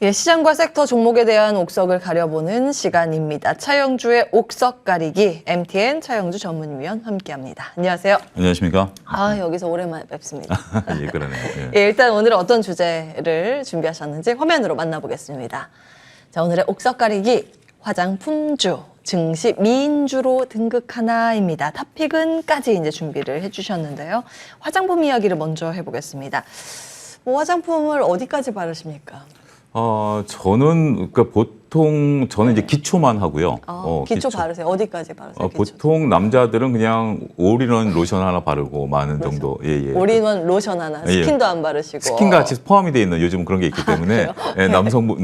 예, 시장과 섹터 종목에 대한 옥석을 가려보는 시간입니다. 차영주의 옥석 가리기, MTN 차영주 전문위원 함께합니다. 안녕하세요. 안녕하십니까? 여기서 오랜만에 뵙습니다. 예, 그러네요. 예. 예, 일단 오늘은 어떤 주제를 준비하셨는지 화면으로 만나보겠습니다. 자, 오늘의 옥석 가리기, 화장품주, 증시 미인주로 등극하나입니다. 탑픽은까지 이제 준비를 해주셨는데요. 화장품 이야기를 먼저 해보겠습니다. 화장품을 어디까지 바르십니까? 저는 보통 저는 이제 기초만 하고요. 기초 바르세요. 어디까지 바르세요? 보통 남자들은 그냥 올인원 로션 하나 바르고 많은 정도. 예. 올인원 로션 하나, 스킨도 안 바르시고. 스킨과 같이 포함이 돼 있는 요즘 그런 게 있기 때문에 예, 남성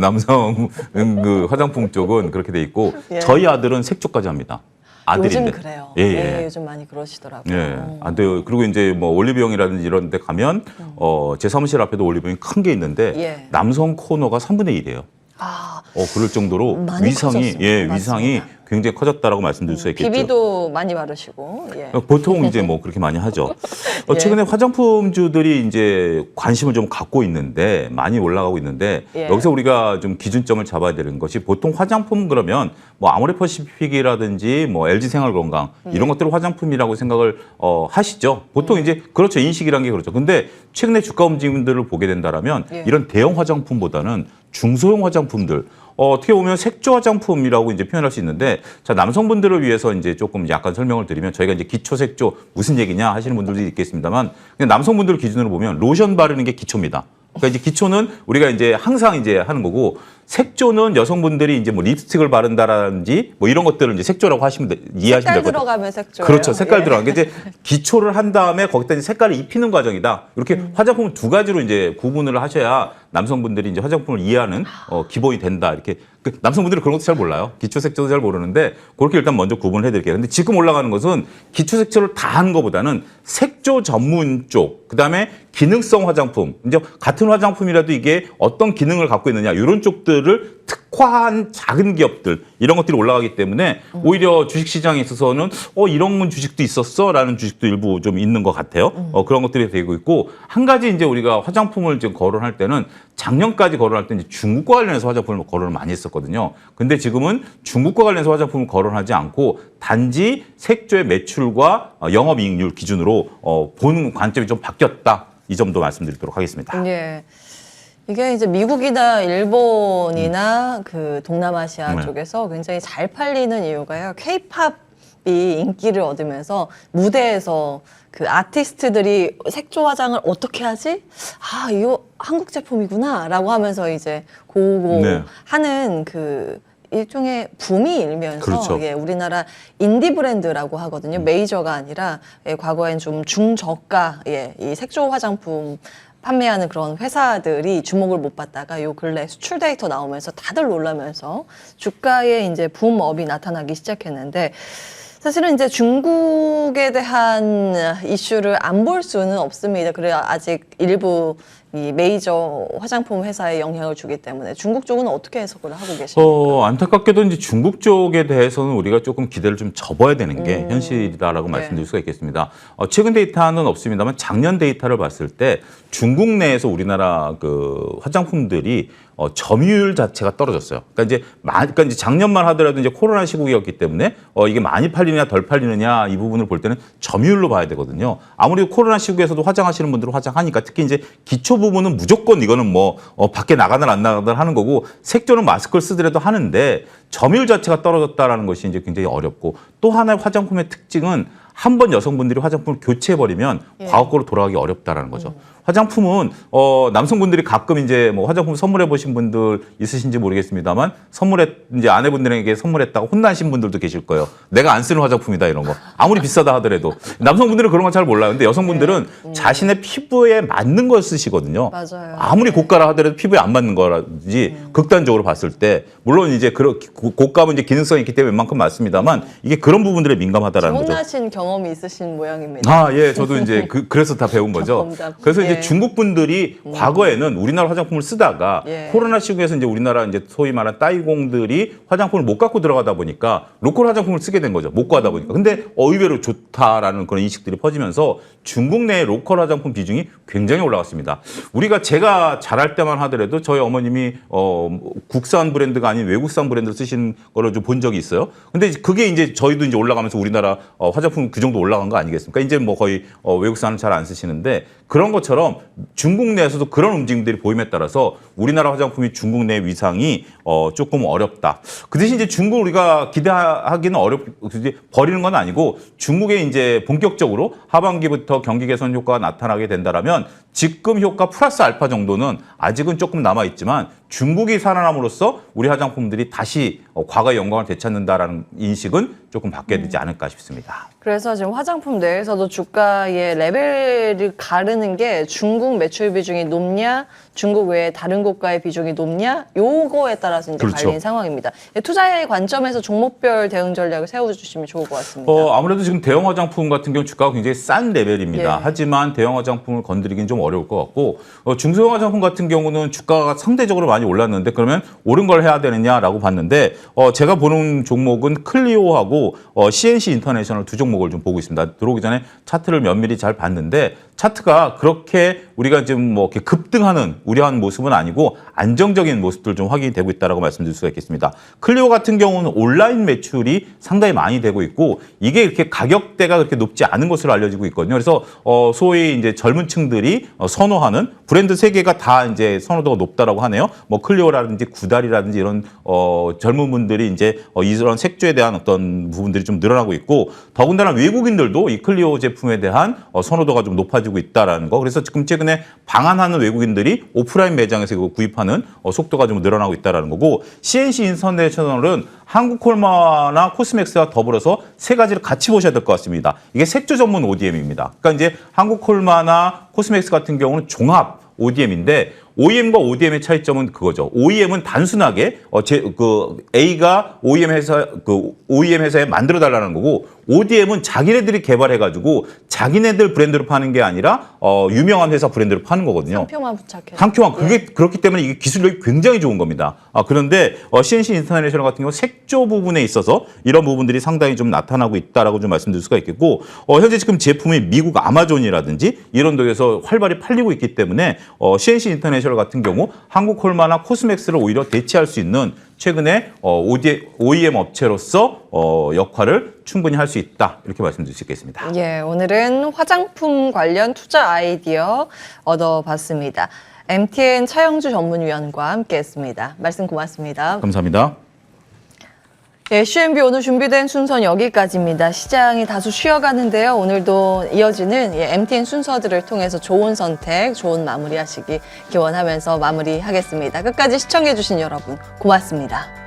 그 화장품 쪽은 그렇게 돼 있고 예. 저희 아들은 색조까지 합니다. 아들인데. 요즘 그래요. 예. 요즘 많이 그러시더라고요. 예. 안 돼요. 그리고 이제 뭐 올리브영이라든지 이런 데 가면 제 사무실 앞에도 올리브영이 큰 게 있는데 예. 남성 코너가 3분의 1이에요. 그럴 정도로 많이 위상이 커졌어요. 위상이 굉장히 커졌다라고 말씀드릴 수 있겠죠. 비비도 많이 바르시고. 예. 보통 이제 뭐 그렇게 많이 하죠. 예. 최근에 화장품주들이 이제 관심을 좀 갖고 있는데 많이 올라가고 있는데 예. 여기서 우리가 좀 기준점을 잡아야 되는 것이 보통 화장품 그러면 뭐 아모레퍼시픽이라든지 뭐 LG생활건강 이런 것들을 화장품이라고 생각을 하시죠. 보통 이제 그렇죠. 인식이란 게 그렇죠. 근데 최근에 주가 움직임들을 보게 된다라면 예. 이런 대형 화장품보다는 중소형 화장품들 어떻게 보면 색조 화장품이라고 이제 표현할 수 있는데, 자, 남성분들을 위해서 이제 조금 약간 설명을 드리면 저희가 이제 기초 색조 무슨 얘기냐 하시는 분들도 있겠습니다만, 그냥 남성분들 기준으로 보면 로션 바르는 게 기초입니다. 그러니까 이제 기초는 우리가 이제 항상 이제 하는 거고, 색조는 여성분들이 이제 뭐 립스틱을 바른다라든지 뭐 이런 것들을 이제 색조라고 하시면 이해하시면 될 것 같아요. 색깔 들어가면 색조예요. 그렇죠. 색깔 예. 들어간 게 이제 기초를 한 다음에 거기다 이제 색깔을 입히는 과정이다. 이렇게 화장품을 두 가지로 이제 구분을 하셔야 남성분들이 이제 화장품을 이해하는 기본이 된다. 이렇게 남성분들은 그런 것도 잘 몰라요. 기초 색조도 잘 모르는데 그렇게 일단 먼저 구분을 해드릴게요. 근데 지금 올라가는 것은 기초 색조를 다 한 것보다는 색조 전문 쪽, 그다음에 기능성 화장품. 이제 같은 화장품이라도 이게 어떤 기능을 갖고 있느냐 이런 쪽들을 특화한 작은 기업들 이런 것들이 올라가기 때문에 오히려 주식시장에 있어서는 이런 주식도 있었어라는 주식도 일부 좀 있는 것 같아요. 그런 것들이 되고 있고, 한 가지 이제 우리가 화장품을 지금 거론할 때는 작년까지 거론할 때 이제 중국과 관련해서 화장품을 거론을 많이 했었거든요. 근데 지금은 중국과 관련해서 화장품을 거론하지 않고 단지 색조의 매출과 영업이익률 기준으로 보는 관점이 좀 바뀌었다. 이 점도 말씀드리도록 하겠습니다. 예. 이게 이제 미국이나 일본이나 그 동남아시아 쪽에서 굉장히 잘 팔리는 이유가요. K-팝이 인기를 얻으면서 무대에서 그 아티스트들이 색조 화장을 어떻게 하지? 이거 한국 제품이구나 라고 하면서 이제 하는 그 일종의 붐이 일면서 그렇죠. 우리나라 인디 브랜드라고 하거든요. 메이저가 아니라 과거엔 좀 중저가 이 색조 화장품 판매하는 그런 회사들이 주목을 못 받다가 요 근래 수출 데이터 나오면서 다들 놀라면서 주가에 이제 붐업이 나타나기 시작했는데, 사실은 이제 중국에 대한 이슈를 안 볼 수는 없습니다. 그래야 아직 일부 이 메이저 화장품 회사에 영향을 주기 때문에 중국 쪽은 어떻게 해석을 하고 계십니까? 안타깝게도 이제 중국 쪽에 대해서는 우리가 조금 기대를 좀 접어야 되는 게 현실이다라고 말씀드릴 수가 있겠습니다. 최근 데이터는 없습니다만 작년 데이터를 봤을 때 중국 내에서 우리나라 그 화장품들이 점유율 자체가 떨어졌어요. 그러니까 이제 작년만 하더라도 이제 코로나 시국이었기 때문에 이게 많이 팔리느냐 덜 팔리느냐 이 부분을 볼 때는 점유율로 봐야 되거든요. 아무래도 코로나 시국에서도 화장하시는 분들은 화장하니까 특히 이제 기초 부분은 무조건 이거는 뭐 밖에 나가든 안 나가든 하는 거고, 색조는 마스크를 쓰더라도 하는데 점유율 자체가 떨어졌다라는 것이 이제 굉장히 어렵고, 또 하나의 화장품의 특징은 한 번 여성분들이 화장품을 교체해버리면 과거로 돌아가기 어렵다라는 거죠. 화장품은 남성분들이 가끔 이제 뭐 화장품 선물해 보신 분들 있으신지 모르겠습니다만 이제 아내분들에게 선물했다가 혼나신 분들도 계실 거예요. 내가 안 쓰는 화장품이다 이런 거. 아무리 비싸다 하더라도. 남성분들은 그런 건 잘 몰라요. 근데 여성분들은 자신의 피부에 맞는 걸 쓰시거든요. 맞아요. 아무리 고가라 하더라도 피부에 안 맞는 거라든지 극단적으로 봤을 때, 물론 이제 고가면 이제 기능성이 있기 때문에 웬만큼 맞습니다만 이게 그런 부분들에 민감하다라는 거죠. 혼나신 경험 경험이 있으신 모양입니다. 아, 예, 저도 이제 그래서 다 배운 거죠. 경험담. 그래서 이제 예. 중국 분들이 과거에는 우리나라 화장품을 쓰다가 예. 코로나 시국에서 이제 우리나라 이제 소위 말하는 따이공들이 화장품을 못 갖고 들어가다 보니까 로컬 화장품을 쓰게 된 거죠. 못 구하다 보니까. 근데 의외로 좋다라는 그런 인식들이 퍼지면서 중국 내의 로컬 화장품 비중이 굉장히 올라갔습니다. 제가 자랄 때만 하더라도 저희 어머님이 국산 브랜드가 아닌 외국산 브랜드를 쓰신 거를 좀 본 적이 있어요. 근데 그게 이제 저희도 이제 올라가면서 우리나라 화장품 그 정도 올라간 거 아니겠습니까? 이제 뭐 거의 외국산은 잘 안 쓰시는데 그런 것처럼 중국 내에서도 그런 움직임들이 보임에 따라서 우리나라 화장품이 중국 내 위상이 조금 어렵다. 그 대신 이제 중국 우리가 기대하기는 버리는 건 아니고 중국에 이제 본격적으로 하반기부터 경기 개선 효과가 나타나게 된다라면 지금 효과 플러스 알파 정도는 아직은 조금 남아 있지만 중국이 살아남으로써 우리 화장품들이 다시 과거의 영광을 되찾는다라는 인식은 조금 바뀌어야 되지 않을까 싶습니다. 그래서 지금 화장품 내에서도 주가의 레벨을 가르는 게 중국 매출 비중이 높냐, 중국 외에 다른 국가의 비중이 높냐, 요거에 따라서 이제 그렇죠. 갈리는 상황입니다. 투자의 관점에서 종목별 대응 전략을 세워주시면 좋을 것 같습니다. 아무래도 지금 대형 화장품 같은 경우 주가가 굉장히 싼 레벨입니다. 예. 하지만 대형 화장품을 건드리긴 좀 어려울 것 같고 중소형 화장품 같은 경우는 주가가 상대적으로 많이 올랐는데 그러면 옳은 걸 해야 되느냐라고 봤는데 제가 보는 종목은 클리오하고 CNC 인터내셔널 두 종목을 좀 보고 있습니다. 들어오기 전에 차트를 면밀히 잘 봤는데 차트가 그렇게 우리가 지금 뭐 이렇게 급등하는 우려한 모습은 아니고 안정적인 모습들 좀 확인이 되고 있다라고 말씀드릴 수가 있겠습니다. 클리오 같은 경우는 온라인 매출이 상당히 많이 되고 있고 이게 이렇게 가격대가 그렇게 높지 않은 것으로 알려지고 있거든요. 그래서 소위 이제 젊은 층들이 선호하는 브랜드 세 개가 다 이제 선호도가 높다라고 하네요. 뭐 클리오라든지 구달이라든지 이런 젊은 분들이 이제 이런 색조에 대한 어떤 부분들이 좀 늘어나고 있고 더군다나 외국인들도 이 클리오 제품에 대한 선호도가 좀 높아지고 있다라는 거. 그래서 지금 최근에 방한하는 외국인들이 오프라인 매장에서 이거 구입하는 속도가 좀 늘어나고 있다라는 거고 CNC 인터내셔널은 한국콜마나 코스맥스와 더불어서 세 가지를 같이 보셔야 될 것 같습니다. 이게 색조 전문 ODM입니다. 그러니까 이제 한국콜마나 코스맥스 같은 경우는 종합 ODM인데 OEM과 ODM의 차이점은 그거죠. OEM은 단순하게 A가 OEM 회사에 만들어 달라는 거고 ODM은 자기네들이 개발해가지고 자기네들 브랜드로 파는 게 아니라 유명한 회사 브랜드로 파는 거거든요. 상표만 부착해서. 상표만 그게 그렇기 때문에 이게 기술력이 굉장히 좋은 겁니다. 그런데 CNC 인터내셔널 같은 경우 색조 부분에 있어서 이런 부분들이 상당히 좀 나타나고 있다라고 좀 말씀드릴 수가 있겠고 현재 지금 제품이 미국 아마존이라든지 이런 데에서 활발히 팔리고 있기 때문에 CNC 인터내셔널 같은 경우 한국콜마나 코스맥스를 오히려 대체할 수 있는 최근에 OEM 업체로서 역할을 충분히 할 수 있다 이렇게 말씀드릴 수 있겠습니다. 예, 오늘은 화장품 관련 투자 아이디어 얻어봤습니다. MTN 차영주 전문위원과 함께했습니다. 말씀 고맙습니다. 감사합니다. 예, CNB 오늘 준비된 순서는 여기까지입니다. 시장이 다소 쉬어가는데요. 오늘도 이어지는 MTN 순서들을 통해서 좋은 선택, 좋은 마무리하시기 기원하면서 마무리하겠습니다. 끝까지 시청해주신 여러분 고맙습니다.